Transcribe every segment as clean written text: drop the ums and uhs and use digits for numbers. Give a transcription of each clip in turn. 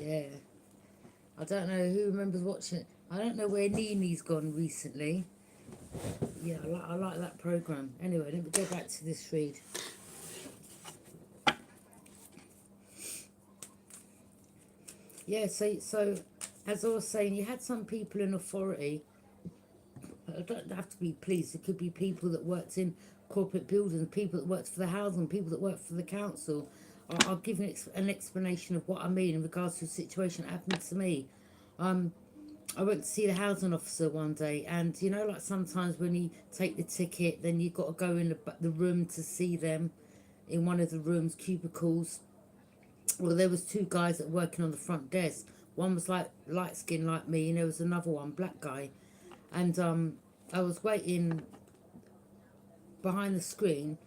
Yeah. I don't know who remembers watching it. I don't know where Nini's gone recently. Yeah, I like that program. Anyway, let me go back to this read. Yeah, so as I was saying, you had some people in authority. It don't have to be police. It could be people that worked in corporate buildings, people that worked for the housing, people that worked for the council. I'll give an explanation of what I mean in regards to a situation that happened to me. Um, I went to see the housing officer one day, and you know, like sometimes when you take the ticket, then you've got to go in the room to see them in one of the rooms, cubicles. Well, there was two guys that were working on the front desk. One was like light skinned like me, and there was another one, black guy. And I was waiting behind the screen,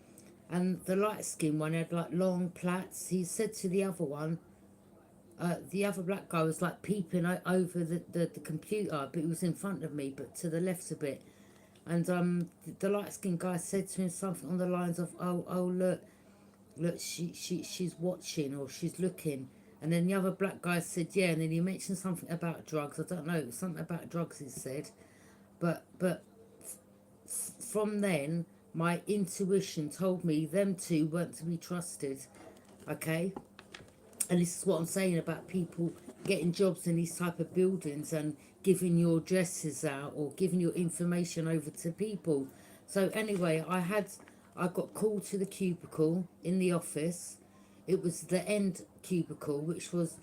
and the light skinned one had like long plaits. He said to the other one, the other black guy was like peeping over the computer, but he was in front of me, but to the left a bit. And the light skinned guy said to him something on the lines of, "Oh, look, she's watching or she's looking." And then the other black guy said, "Yeah." And then he mentioned something about drugs. I don't know, something about drugs he said. But from then, my intuition told me them two weren't to be trusted. Okay, and this is what I'm saying about people getting jobs in these type of buildings and giving your addresses out or giving your information over to people. So anyway, I got called to the cubicle in the office. It was the end cubicle, which was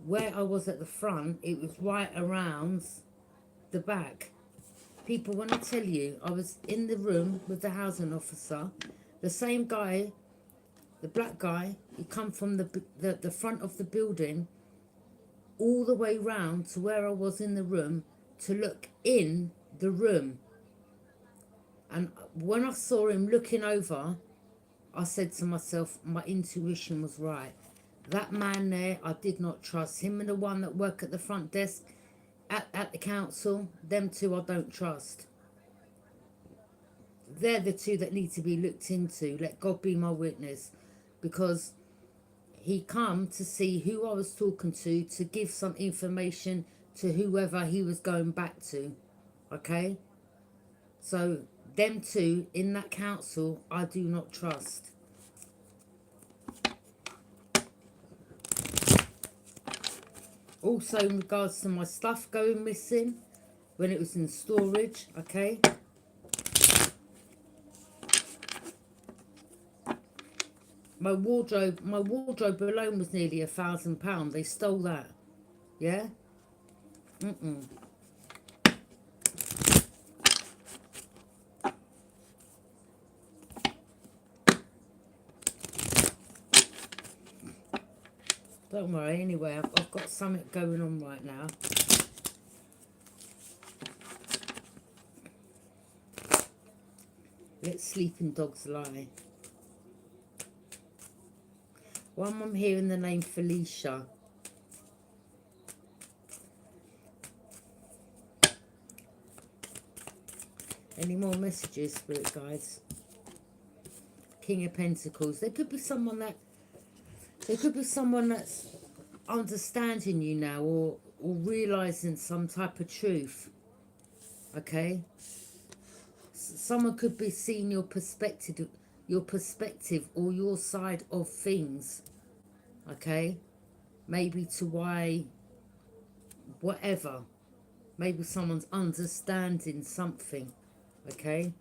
where I was at the front. It was right around the back. People, when I tell you, I was in the room with the housing officer, the same guy, the black guy, he come from the front of the building all the way round to where I was in the room to look in the room. And when I saw him looking over, I said to myself, my intuition was right. That man there, I did not trust. Him and the one that work at the front desk at the council, them two I don't trust. They're the two that need to be looked into. Let God be my witness. Because he come to see who I was talking to give some information to whoever he was going back to. Okay? So, them two in that council, I do not trust. Also, in regards to my stuff going missing, when it was in storage, okay? My wardrobe alone was nearly £1,000. They stole that. Yeah? Mm-mm. Don't worry, anyway, I've got something going on right now. Let sleeping dogs lie. One, I'm hearing the name Felicia. Any more messages, Spirit Guides? King of Pentacles. There could be someone that's understanding you now, or realizing some type of truth. Okay? Someone could be seeing your perspective or your side of things. Okay? Maybe to why, whatever. Maybe someone's understanding something. Okay?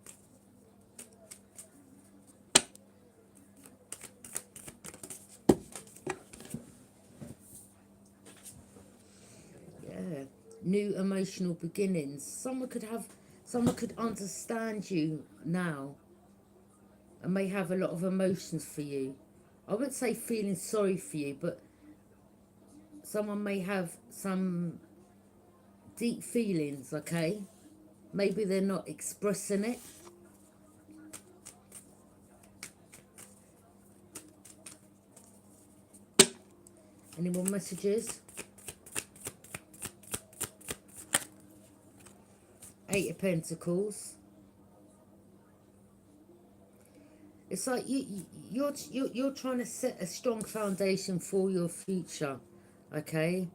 Yeah. New emotional beginnings. Someone could understand you now and may have a lot of emotions for you. I wouldn't say feeling sorry for you, but someone may have some deep feelings, okay? Maybe they're not expressing it. Any more messages? Eight of Pentacles. It's like you're trying to set a strong foundation for your future, okay?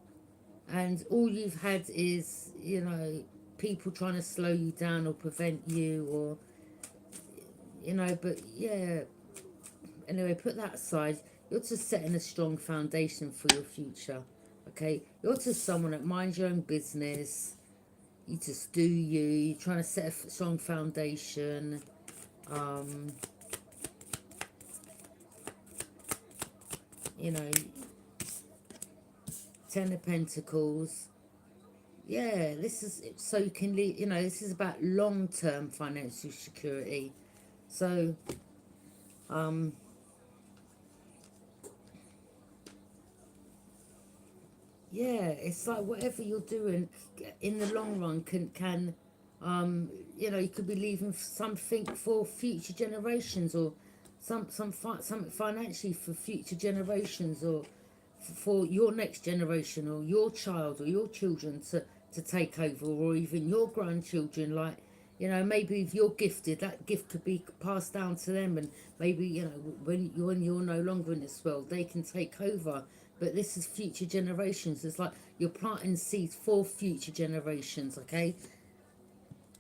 And all you've had is, you know, people trying to slow you down or prevent you, or, you know, but yeah, anyway, put that aside. You're just setting a strong foundation for your future, okay? You're just someone that minds your own business. You just do you. You're trying to set a strong foundation. Um, you know, Ten of Pentacles. Yeah, this is so you can leave, you know, this is about long-term financial security. So, yeah, it's like whatever you're doing in the long run can you know, you could be leaving something for future generations, or something financially for future generations, or for your next generation, or your child or your children to take over, or even your grandchildren. Like, you know, maybe if you're gifted, that gift could be passed down to them, and maybe, you know, when you're no longer in this world, they can take over. But this is future generations. It's like you're planting seeds for future generations, okay?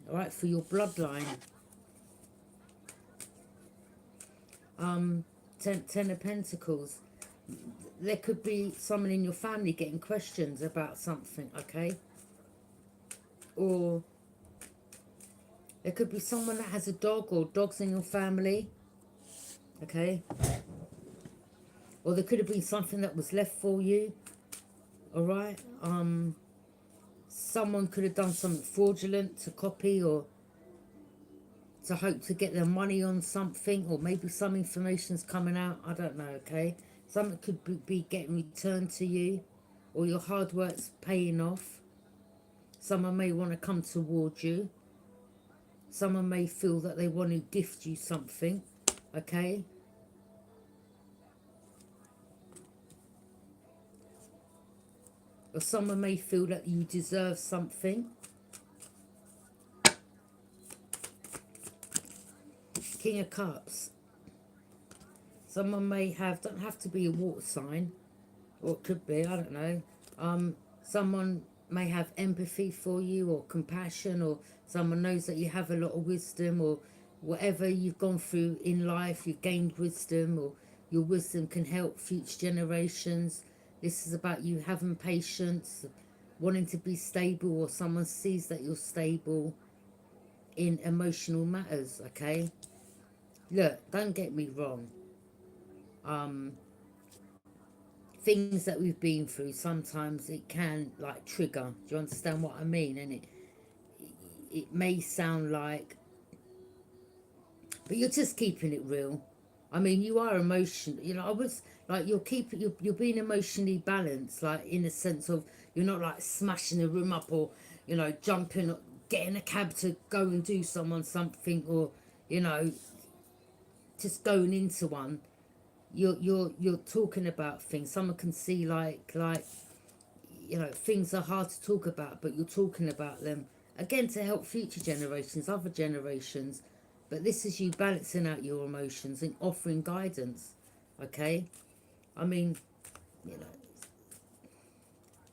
All right, for your bloodline. Ten of Pentacles. There could be someone in your family getting questions about something, okay? Or there could be someone that has a dog, or dogs in your family, okay? Or there could have been something that was left for you, all right? Someone could have done something fraudulent to copy, or to hope to get their money on something, or maybe some information's coming out, I don't know, okay? Something could be getting returned to you, or your hard work's paying off. Someone may want to come toward you. Someone may feel that they want to gift you something, okay? Or someone may feel that you deserve something. King of Cups. Someone may have, don't have to be a water sign, or it could be, I don't know. Someone may have empathy for you, or compassion, or someone knows that you have a lot of wisdom, or whatever you've gone through in life, you've gained wisdom, or your wisdom can help future generations. This is about you having patience, wanting to be stable, or someone sees that you're stable in emotional matters, okay? Look, don't get me wrong. Things that we've been through, sometimes it can like trigger. Do you understand what I mean? And it may sound like, but you're just keeping it real. I mean, you are emotional. You know, I was like, you're being emotionally balanced, like in a sense of you're not like smashing the room up, or, you know, jumping, getting a cab to go and do someone something, or, you know, just going into one. You're talking about things. Someone can see like, you know, things are hard to talk about, but you're talking about them again to help future generations, other generations. But this is you balancing out your emotions and offering guidance, okay? I mean, you know,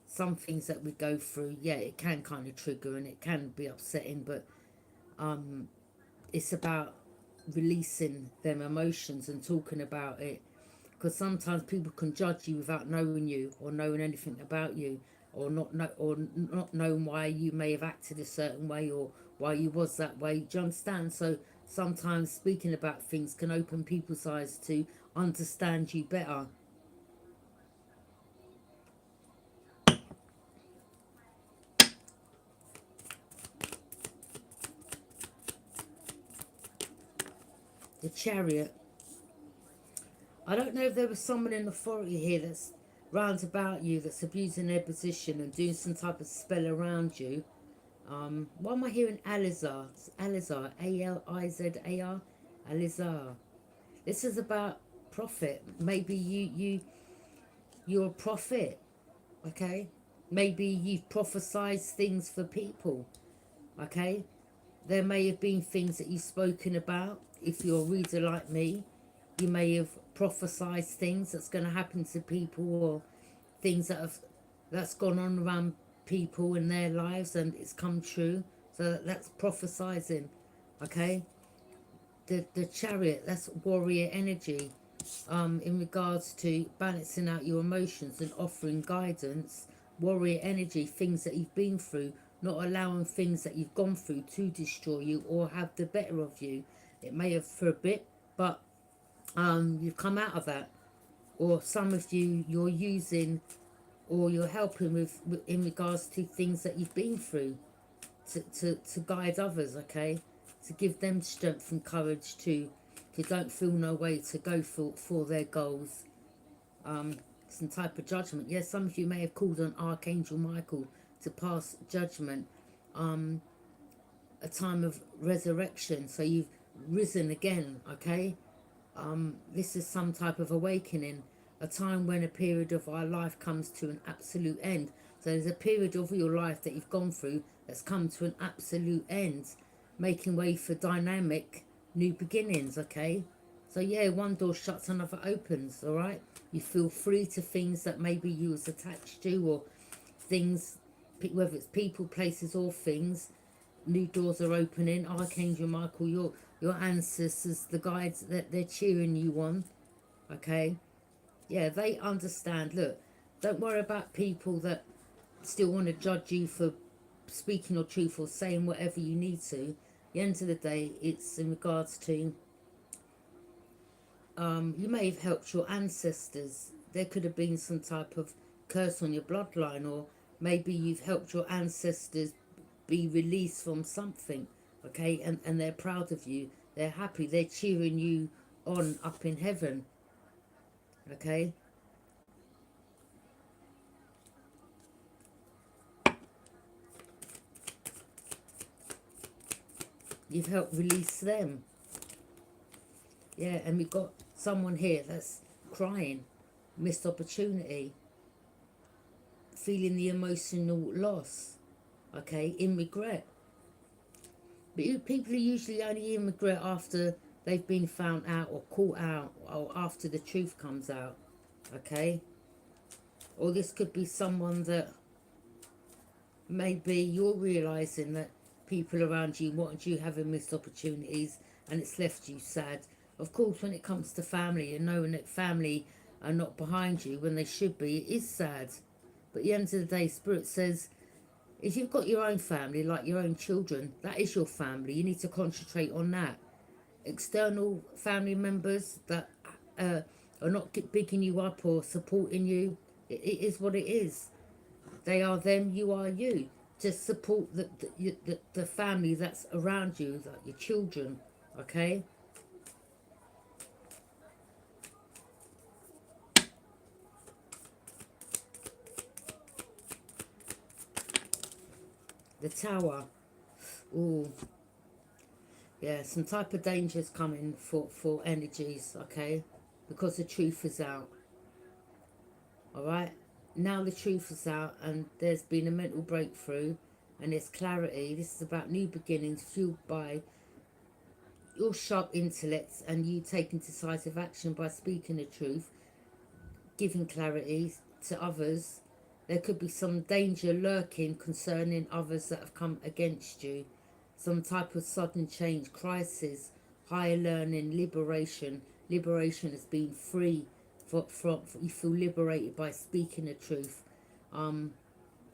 some things that we go through, yeah, it can kind of trigger and it can be upsetting, but it's about releasing them emotions and talking about it, because sometimes people can judge you without knowing you, or knowing anything about you, or not knowing why you may have acted a certain way, or why you was that way. Do you understand? So sometimes speaking about things can open people's eyes to understand you better. The Chariot. I don't know if there was someone in authority here that's round about you, that's abusing their position and doing some type of spell around you. Why am I hearing Alizar? It's Alizar, Alizar, Alizar. This is about prophet. Maybe you're a prophet, okay? Maybe you've prophesied things for people, okay? There may have been things that you've spoken about. If you're a reader like me, you may have prophesied things that's going to happen to people, or things that have that's gone on around people in their lives and it's come true. So that's prophesizing, okay? The chariot, that's warrior energy, in regards to balancing out your emotions and offering guidance. Warrior energy, things that you've been through, not allowing things that you've gone through to destroy you or have the better of you. It may have for a bit, but you've come out of that. Or some of you, you're using or you're helping with in regards to things that you've been through to guide others, okay? To give them strength and courage to don't feel no way to go for their goals. Some type of judgment. Yes, some of you may have called on Archangel Michael to pass judgment. A time of resurrection. So you've risen again, okay? This is some type of awakening, a time when a period of our life comes to an absolute end. So there's a period of your life that you've gone through that's come to an absolute end, making way for dynamic new beginnings, okay? So yeah, one door shuts, another opens, all right? You feel free to things that maybe you was attached to, or things, whether it's people, places, or things. New doors are opening. Archangel Michael, your ancestors, the guides, that they're cheering you on, okay? Yeah, they understand. Look, don't worry about people that still want to judge you for speaking your truth or saying whatever you need to. At the end of the day, it's in regards to, you may have helped your ancestors. There could have been some type of curse on your bloodline, or maybe you've helped your ancestors be released from something, okay? And they're proud of you. They're happy. They're cheering you on up in heaven, okay? You've helped release them. Yeah, and we've got someone here that's crying, missed opportunity, feeling the emotional loss, okay, in regret. But people are usually only in regret after they've been found out or caught out, or after the truth comes out, okay? Or this could be someone that maybe you're realising that people around you wanted you having missed opportunities and it's left you sad. Of course, when it comes to family and knowing that family are not behind you when they should be, it is sad. But at the end of the day, Spirit says, if you've got your own family, like your own children, that is your family. You need to concentrate on that. External family members that are not bigging you up or supporting you, it is what it is. They are them, you are you. Just support the family that's around you, like your children, okay? The Tower. Ooh. Yeah, some type of danger's coming for energies, okay? Because the truth is out. Alright? Now the truth is out and there's been a mental breakthrough and there's clarity. This is about new beginnings fueled by your sharp intellects and you taking decisive action by speaking the truth, giving clarity to others. There could be some danger lurking concerning others that have come against you. Some type of sudden change, crisis, higher learning, liberation. Liberation has been free. You feel liberated by speaking the truth.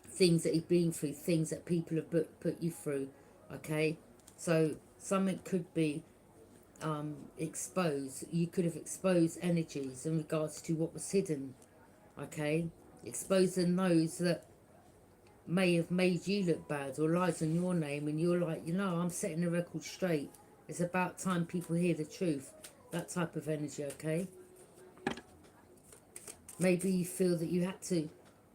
Things that you've been through, things that people have put you through. Okay? So something could be exposed. You could have exposed energies in regards to what was hidden. Okay? Exposing those that may have made you look bad or lies on your name, and you're like, you know, I'm setting the record straight. It's about time people hear the truth. That type of energy, okay? Maybe you feel that you had to,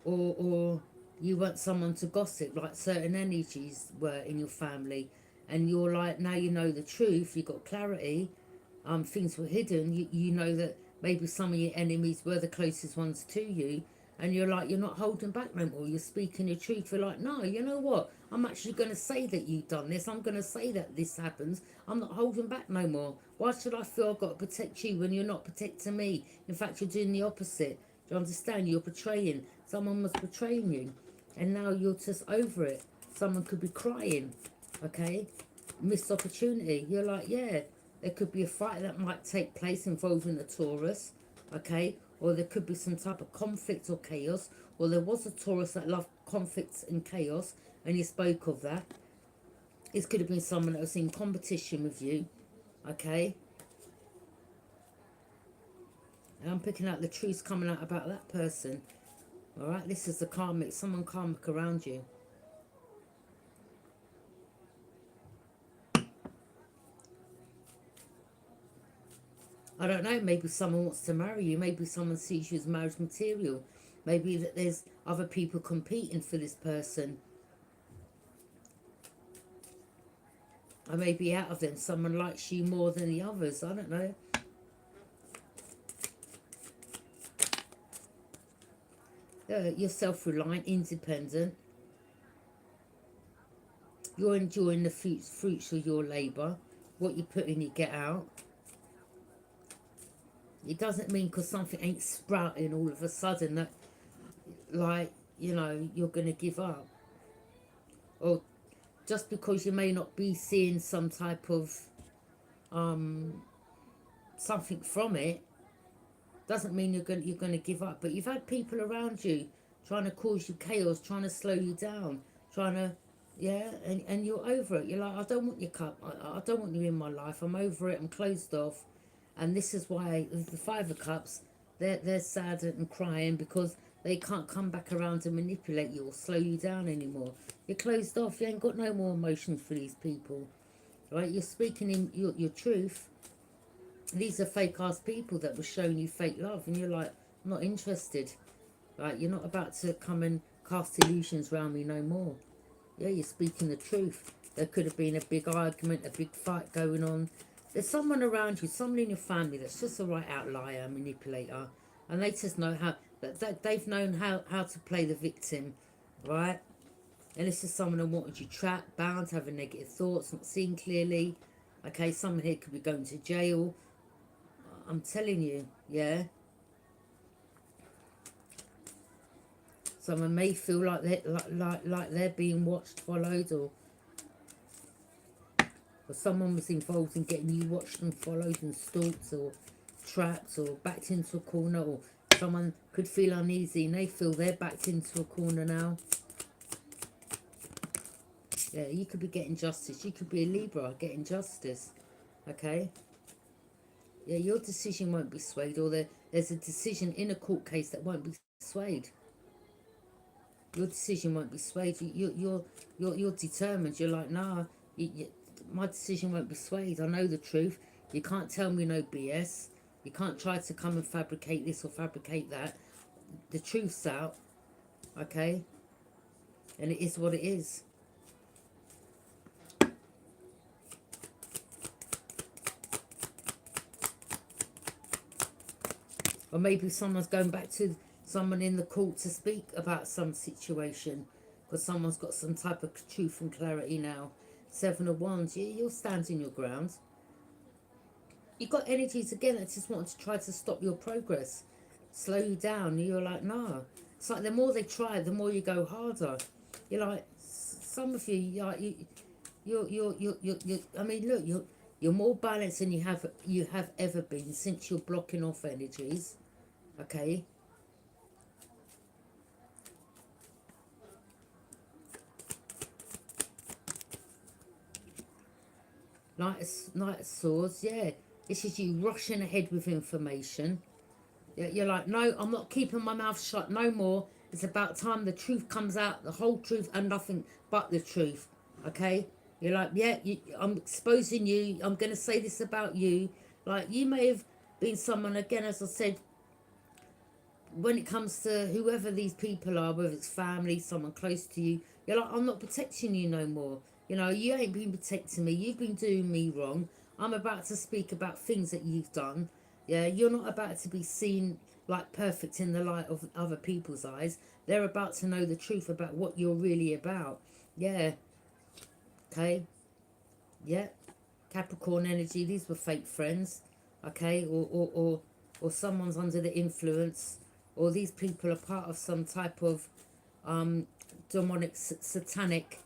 or you want someone to gossip, like certain energies were in your family, and you're like, now you know the truth, you got clarity, things were hidden, you know that maybe some of your enemies were the closest ones to you, and you're like, you're not holding back no more, you're speaking the truth. You're like, no, you know what, I'm actually going to say that you've done this, I'm going to say that this happens, I'm not holding back no more. Why should I feel I've got to protect you when you're not protecting me? In fact, you're doing the opposite. Do you understand? You're betraying. Someone was betraying you. And now you're just over it. Someone could be crying. Okay? Missed opportunity. You're like, yeah. There could be a fight that might take place involving a Taurus. Okay? Or there could be some type of conflict or chaos. Or there was a Taurus that loved conflicts and chaos. And you spoke of that. This could have been someone that was in competition with you. Okay? And I'm picking out the truths coming out about that person. Alright, this is the karmic, someone karmic around you. I don't know, maybe someone wants to marry you. Maybe someone sees you as marriage material. Maybe that there's other people competing for this person. Or maybe out of them, someone likes you more than the others. I don't know. You're self-reliant, independent. You're enjoying the fruits of your labour. What you put in, you get out. It doesn't mean because something ain't sprouting all of a sudden that, like, you know, you're going to give up. Or just because you may not be seeing some type of something from it, doesn't mean you're going to give up. But you've had people around you trying to cause you chaos, trying to slow you down, trying to, yeah, and you're over it. You're like, I don't want your cup. I don't want you in my life. I'm over it. I'm closed off. And this is why the Five of Cups, they're sad and crying because they can't come back around to manipulate you or slow you down anymore. You're closed off. You ain't got no more emotions for these people, right? You're speaking in your truth. These are fake ass people that were showing you fake love, and you're like, I'm not interested. Right? You're not about to come and cast illusions around me no more. Yeah, you're speaking the truth. There could have been a big argument, a big fight going on. There's someone around you, someone in your family that's just a right out liar, manipulator, and they just know how that they've known how to play the victim, right? And this is someone who wanted you trapped, bound, having negative thoughts, not seeing clearly. Okay, someone here could be going to jail. I'm telling you, yeah. Someone may feel like they're being watched, followed, or someone was involved in getting you watched and followed and stalked or trapped or backed into a corner, or someone could feel uneasy and they feel they're backed into a corner now. Yeah, you could be getting justice. You could be a Libra getting justice. Okay? Yeah, your decision won't be swayed, or there's a decision in a court case that won't be swayed. Your decision won't be swayed. You're determined. You're like, nah, my decision won't be swayed. I know the truth. You can't tell me no BS. You can't try to come and fabricate this or fabricate that. The truth's out, okay? And it is what it is. Or maybe someone's going back to someone in the court to speak about some situation because someone's got some type of truth and clarity now. Seven of Wands, you're standing your ground. You've got energies again that just want to try to stop your progress, slow you down. You're like, nah. It's like the more they try, the more you go harder. You're like, some of you, I mean, look, you're more balanced than you have ever been since you're blocking off energies. Okay. Knight of Swords, yeah. This is you rushing ahead with information. You're like, no, I'm not keeping my mouth shut no more. It's about time the truth comes out, the whole truth and nothing but the truth. Okay? You're like, yeah, I'm exposing you. I'm going to say this about you. Like, you may have been someone, again, as I said, when it comes to whoever these people are, whether it's family, someone close to you, you're like, I'm not protecting you no more. You know, you ain't been protecting me. You've been doing me wrong. I'm about to speak about things that you've done. Yeah, you're not about to be seen like perfect in the light of other people's eyes. They're about to know the truth about what you're really about. Yeah. Okay. Yeah. Capricorn energy. These were fake friends. Okay. Or someone's under the influence or these people are part of some type of demonic, satanic.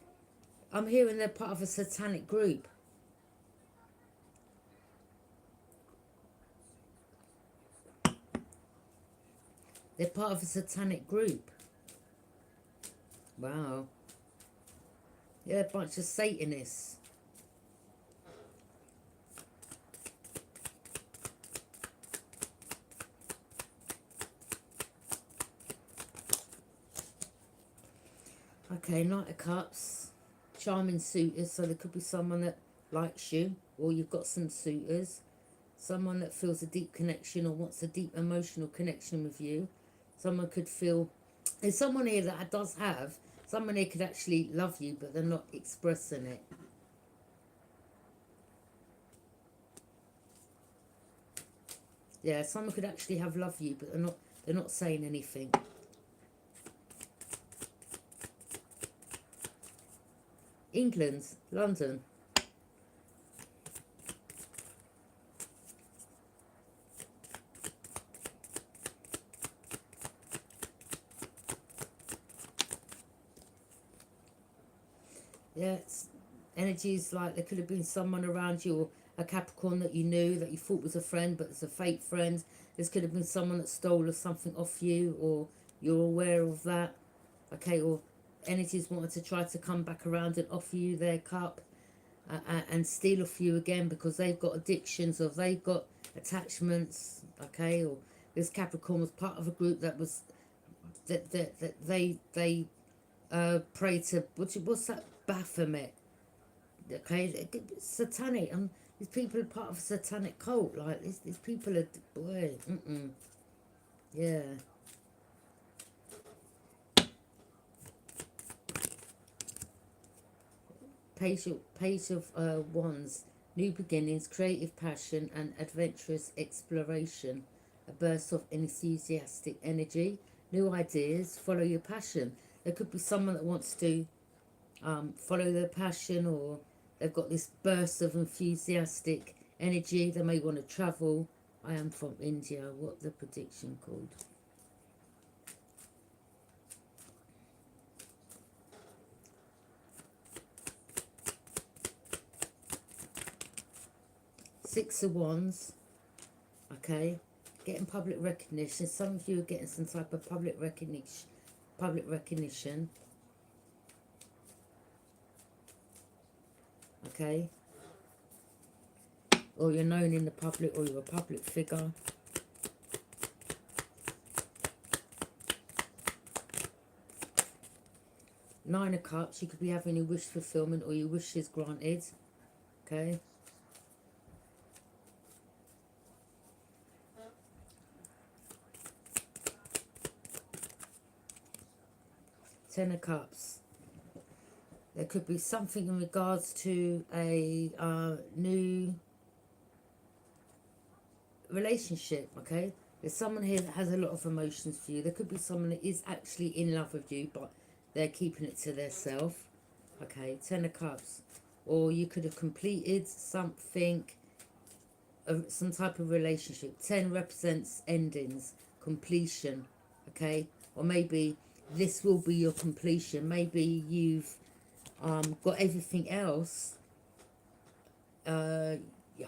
I'm hearing they're part of a satanic group. They're part of a satanic group. Wow. Yeah, a bunch of Satanists. Okay, Knight of Cups. Charming suitors, so there could be someone that likes you, or you've got some suitors. Someone that feels a deep connection or wants a deep emotional connection with you. Someone could feel... There's someone here that does have... Someone here could actually love you, but they're not expressing it. Yeah, someone could actually have love you, but they're not saying anything. England, London. Yeah, it's energies like there could have been someone around you, or a Capricorn that you knew that you thought was a friend, but it's a fake friend. This could have been someone that stole something off you, or you're aware of that. Okay, or energies wanted to try to come back around and offer you their cup and steal off you again because they've got addictions or they've got attachments. Okay, or this Capricorn was part of a group that was that they pray to what's that, Baphomet. Okay, satanic. These people are part of a satanic cult. Like these people are, boy, yeah. Page of Wands. New beginnings, creative passion, and adventurous exploration. A burst of enthusiastic energy, new ideas. Follow your passion. There could be someone that wants to follow their passion, or they've got this burst of enthusiastic energy. They may want to travel. I am from India. What the prediction called? Six of Wands. Okay, getting public recognition. Some of you are getting some type of public recognition. Okay, or you're known in the public, or you're a public figure. Nine of Cups. You could be having your wish fulfillment, or your wishes granted. Okay. Ten of Cups. There could be something in regards to a new relationship, okay? There's someone here that has a lot of emotions for you. There could be someone that is actually in love with you, but they're keeping it to themselves. Okay, Ten of Cups. Or you could have completed something, some type of relationship. 10 represents endings, completion, okay? Or maybe this will be your completion. Maybe you've got everything else, your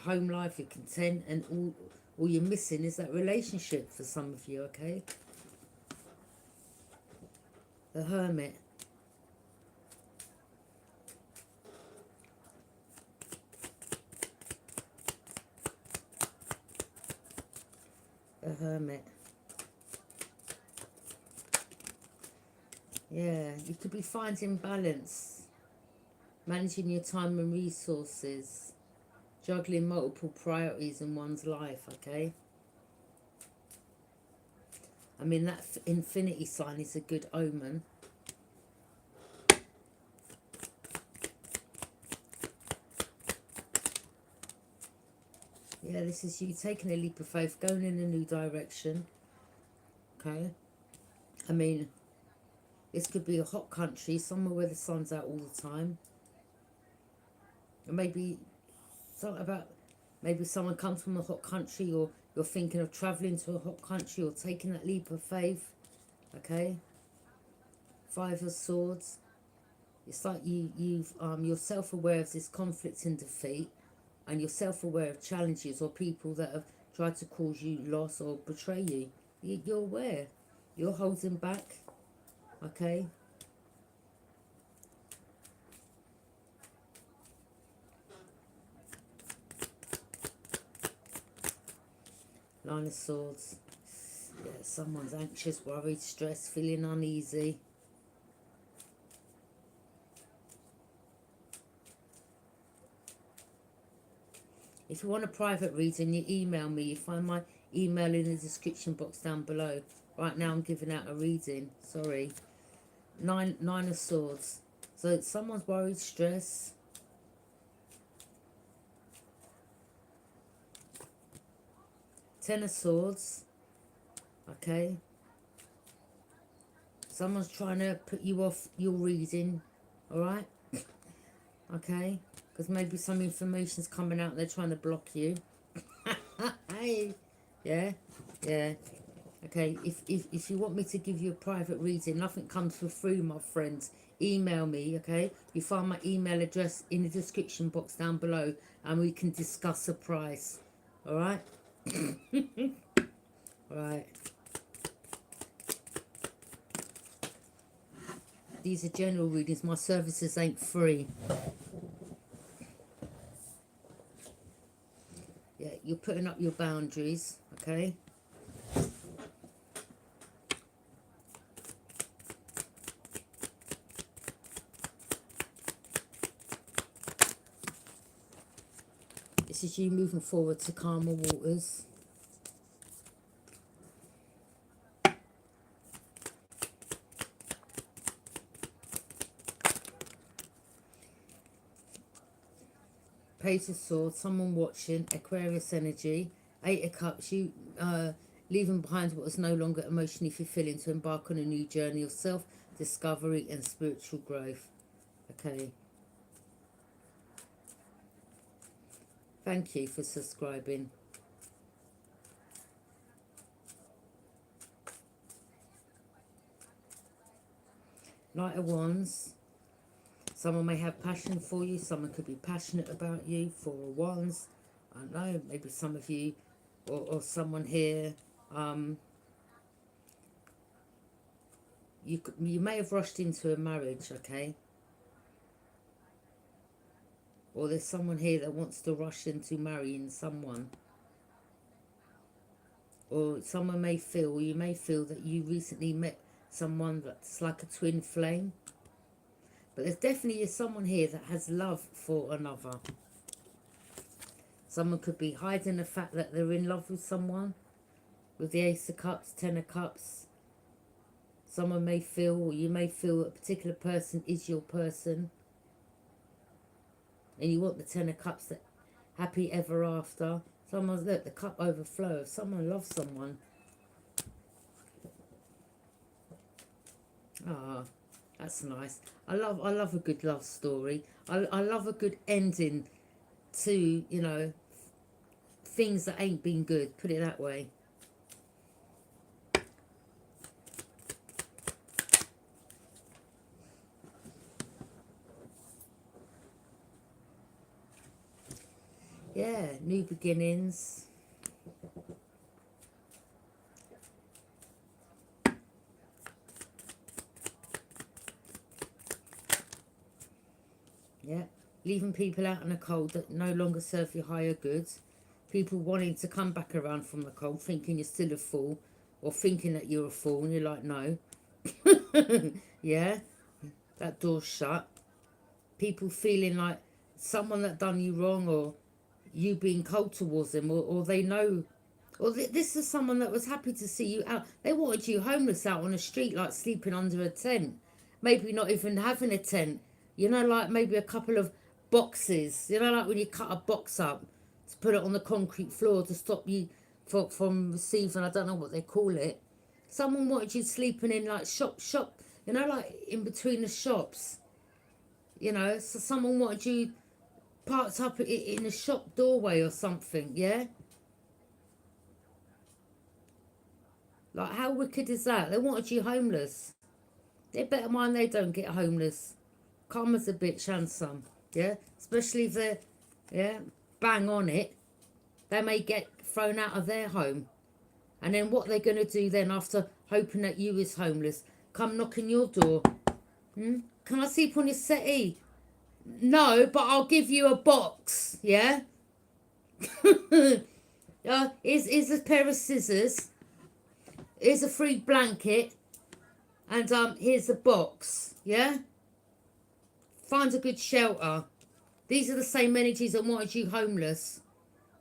home life, you're content, and all you're missing is that relationship for some of you, okay? The Hermit. The Hermit. Yeah, you could be finding balance, managing your time and resources, juggling multiple priorities in one's life, okay? I mean, that infinity sign is a good omen. Yeah, this is you taking a leap of faith, going in a new direction, okay? I mean, this could be a hot country, somewhere where the sun's out all the time. Or maybe something about, maybe someone comes from a hot country, or You're thinking of travelling to a hot country or taking that leap of faith. Okay. Five of Swords. It's like you're self-aware of this conflict and defeat, and you're self-aware of challenges or people that have tried to cause you loss or betray you. You're aware. You're holding back. Okay. Nine of Swords. Yeah, someone's anxious, worried, stressed, feeling uneasy. If you want a private reading, you email me. You find my email in the description box down below. Right now I'm giving out a reading. Sorry. Nine of Swords. So someone's worried, stressed. Ten of Swords. Okay. Someone's trying to put you off your reading. Alright? Okay. Because maybe some information's coming out. They're trying to block you. Hey. Yeah. Yeah. Okay. If you want me to give you a private reading, nothing comes for free, my friends. Email me, okay? You find my email address in the description box down below, and we can discuss the price. Alright? Right. These are general readings. My services ain't free. Yeah, you're putting up your boundaries, okay? This is you moving forward to calmer waters. Page of Swords, someone watching, Aquarius energy. Eight of Cups, you leaving behind what is no longer emotionally fulfilling to embark on a new journey of self-discovery and spiritual growth. Okay. Thank you for subscribing. Knight of Wands. Someone may have passion for you. Someone could be passionate about you. Four of Wands. I don't know. Maybe some of you or someone here. You may have rushed into a marriage, okay? Or there's someone here that wants to rush into marrying someone. Or someone may feel, you may feel that you recently met someone that's like a twin flame. But there's definitely someone here that has love for another. Someone could be hiding the fact that they're in love with someone. With the Ace of Cups, Ten of Cups. Someone may feel, or you may feel that a particular person is your person. And you want the Ten of Cups, that happy ever after. Someone's, look, the cup overflows. Someone loves someone. Ah, that's nice. I love a good love story. I love a good ending to, you know, things that ain't been good. Put it that way. Yeah, new beginnings. Yeah, leaving people out in the cold that no longer serve your higher goods. People wanting to come back around from the cold, thinking you're still a fool, or thinking that you're a fool, and you're like, no. Yeah, that door's shut. People feeling like someone that done you wrong, or you being cold towards them, or they know, or this is someone that was happy to see you out. They wanted you homeless out on the street, like sleeping under a tent. Maybe not even having a tent. You know, like maybe a couple of boxes. You know, like when you cut a box up to put it on the concrete floor to stop you from receiving, I don't know what they call it. Someone wanted you sleeping in like shop, you know, like in between the shops. You know, so someone wanted you parked up in a shop doorway or something, yeah? Like, how wicked is that? They wanted you homeless. They better mind they don't get homeless. Karma's a bitch and some. Yeah? Especially if they're, yeah, bang on it. They may get thrown out of their home. And then what they're going to do then after hoping that you is homeless? Come knock on your door. Can I sleep on your settee? No, but I'll give you a box. Yeah? Here's a pair of scissors. Here's a free blanket. And here's a box. Yeah? Find a good shelter. These are the same energies that wanted you homeless.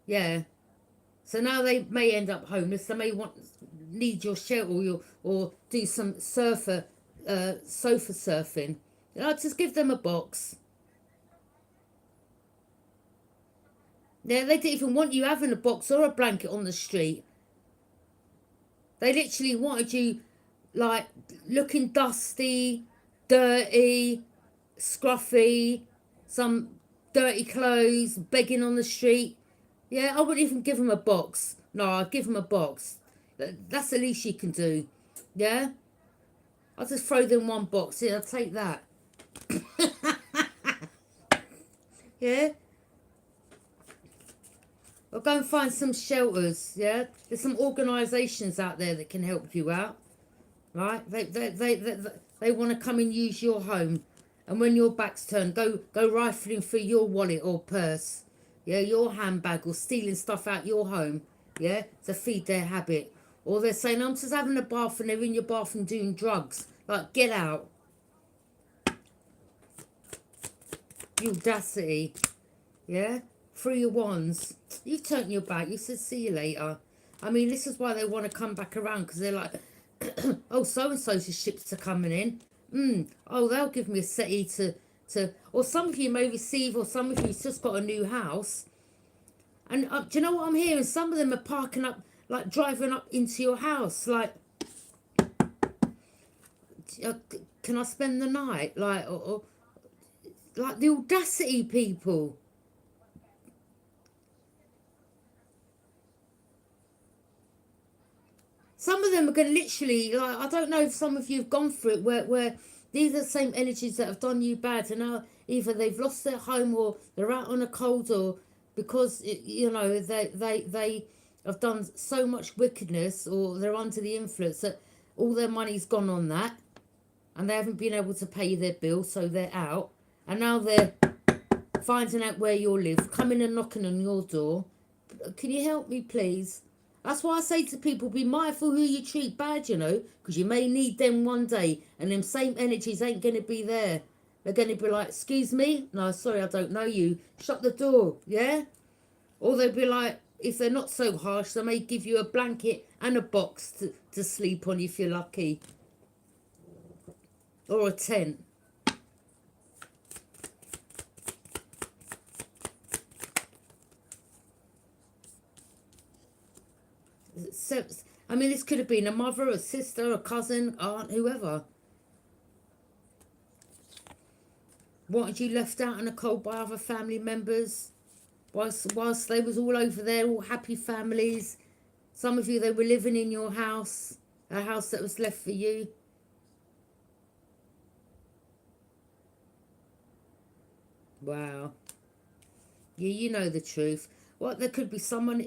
Yeah. So now they may end up homeless. They may need your shelter or do some sofa surfing. Just give them a box. Yeah, they didn't even want you having a box or a blanket on the street. They literally wanted you, like, looking dusty, dirty, scruffy, some dirty clothes, begging on the street. Yeah, I wouldn't even give them a box. No, I'd give them a box. That's the least you can do. Yeah? I'll just throw them one box. Here, I'll take that. Yeah? Or go and find some shelters, yeah? There's some organisations out there that can help you out, right? They want to come and use your home. And when your back's turned, go rifling through your wallet or purse, yeah? Your handbag, or stealing stuff out your home, yeah? To feed their habit. Or they're saying, I'm just having a bath, and they're in your bathroom doing drugs. Like, get out. The audacity, yeah? Through your wands. You turned your back. You said, see you later. I mean, this is why they want to come back around, because they're like, oh, so-and-so's ships are coming in. Oh, they'll give me a settee to... Or some of you may receive, or some of you've just got a new house. And do you know what I'm hearing? Some of them are parking up, like driving up into your house. Like, can I spend the night? Like, or like the audacity, people. Some of them are going to literally, like, I don't know if some of you have gone through it, where these are the same energies that have done you bad, and now either they've lost their home, or they're out on a cold, or because, you know, they have done so much wickedness, or they're under the influence that all their money's gone on that, and they haven't been able to pay their bill, so they're out, and now they're finding out where you live, coming and knocking on your door. Can you help me, please? That's why I say to people, be mindful who you treat bad, you know, because you may need them one day, and them same energies ain't going to be there. They're going to be like, excuse me? No, sorry, I don't know you. Shut the door, yeah? Or they'll be like, if they're not so harsh, they may give you a blanket and a box to sleep on if you're lucky. Or a tent. So, I mean, this could have been a mother, a sister, a cousin, aunt, whoever. Wanted you left out in the cold by other family members, whilst they was all over there, all happy families. Some of you, they were living in your house, a house that was left for you. Wow. Yeah, you know the truth. Well, there could be someone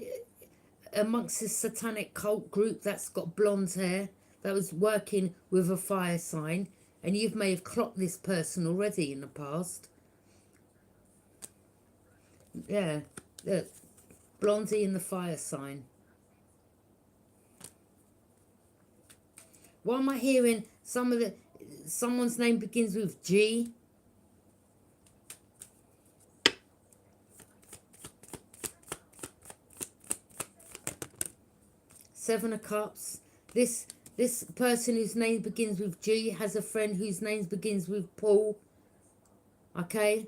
amongst this satanic cult group that's got blonde hair, that was working with a fire sign, and you may have clocked this person already in the past. Yeah, look, Blondie in the fire sign. Why am I hearing someone's name begins with G? Seven of Cups. This person whose name begins with G has a friend whose name begins with Paul. Okay?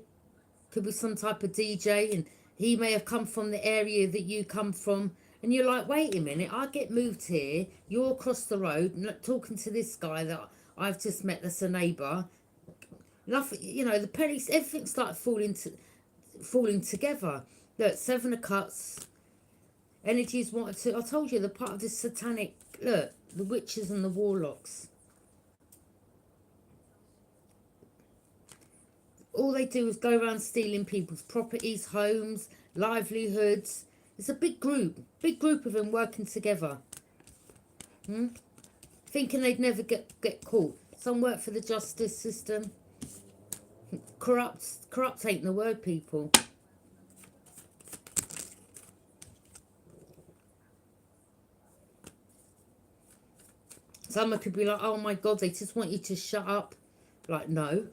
Could be some type of DJ, and he may have come from the area that you come from. And you're like, wait a minute, I get moved here. You're across the road, talking to this guy that I've just met that's a neighbour. Nothing, you know, the pennies, everything started falling together. Look, Seven of Cups. Energies wanted to, I told you, the part of this satanic, look, the witches and the warlocks. All they do is go around stealing people's properties, homes, livelihoods. It's a big group of them working together. Thinking they'd never get caught. Some work for the justice system. Corrupt ain't the word, people. Some could be like, oh my God, they just want you to shut up. Like, no.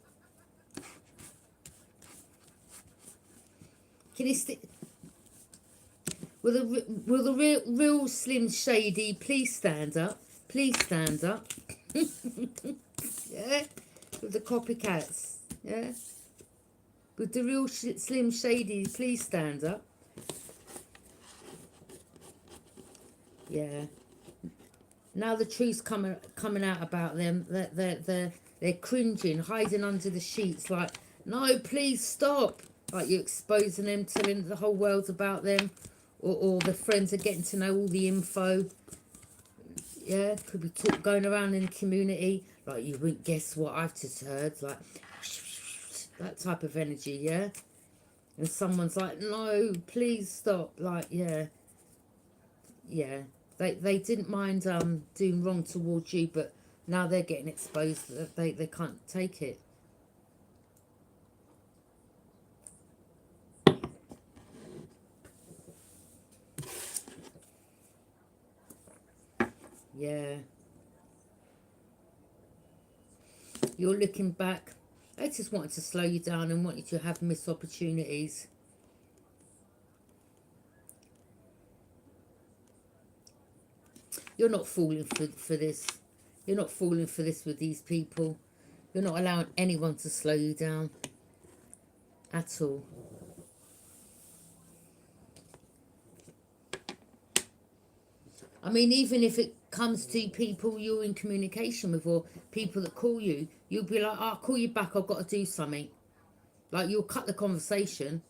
Can you will the real Slim Shady please stand up? Please stand up. Yeah? With the copycats. Yeah? With the real Slim Shady, please stand up. Yeah. Now the truth's coming out about them. They're cringing, hiding under the sheets like, no, please stop. Like you're exposing them, telling the whole world about them. Or the friends are getting to know all the info. Yeah, could be going around in the community. Like, you wouldn't guess what I've just heard. Like, that type of energy, yeah? And someone's like, no, please stop. Like, yeah. Yeah. They didn't mind doing wrong towards you, but now they're getting exposed. They can't take it. Yeah. You're looking back. They just wanted to slow you down and want you to have missed opportunities. You're not falling for this. You're not falling for this with these people. You're not allowing anyone to slow you down. At all. I mean, even if it comes to people you're in communication with or people that call you, you'll be like, oh, I'll call you back, I've got to do something. Like, you'll cut the conversation.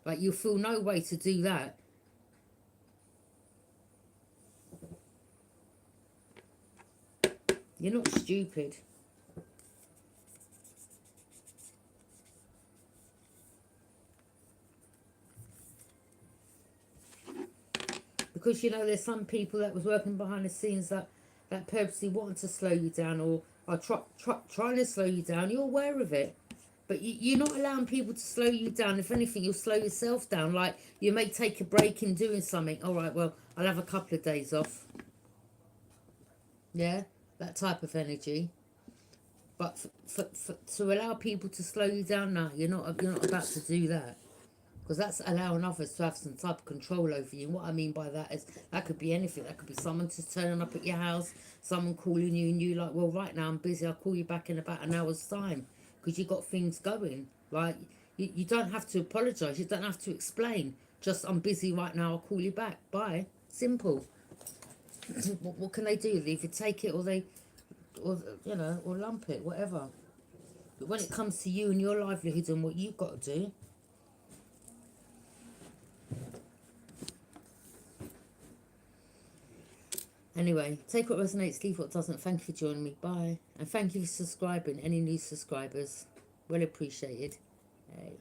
Like, you'll feel no way to do that. You're not stupid. Because, you know, there's some people that was working behind the scenes that purposely wanted to slow you down or are trying to slow you down. You're aware of it. But you're not allowing people to slow you down. If anything, you'll slow yourself down. Like, you may take a break in doing something. All right, well, I'll have a couple of days off. Yeah, that type of energy. But to allow people to slow you down, no, you're not about to do that. Because that's allowing others to have some type of control over you. And what I mean by that is, that could be anything. That could be someone just turning up at your house, someone calling you, and you like, well, right now I'm busy. I'll call you back in about an hour's time. Because you got things going. Like, you don't have to apologise. You don't have to explain. Just, I'm busy right now. I'll call you back. Bye. Simple. What can they do? They either take it or you know, or lump it, whatever. But when it comes to you and your livelihood and what you've got to do, anyway, take what resonates, leave what doesn't. Thank you for joining me. Bye. And thank you for subscribing. Any new subscribers, well appreciated. Hey.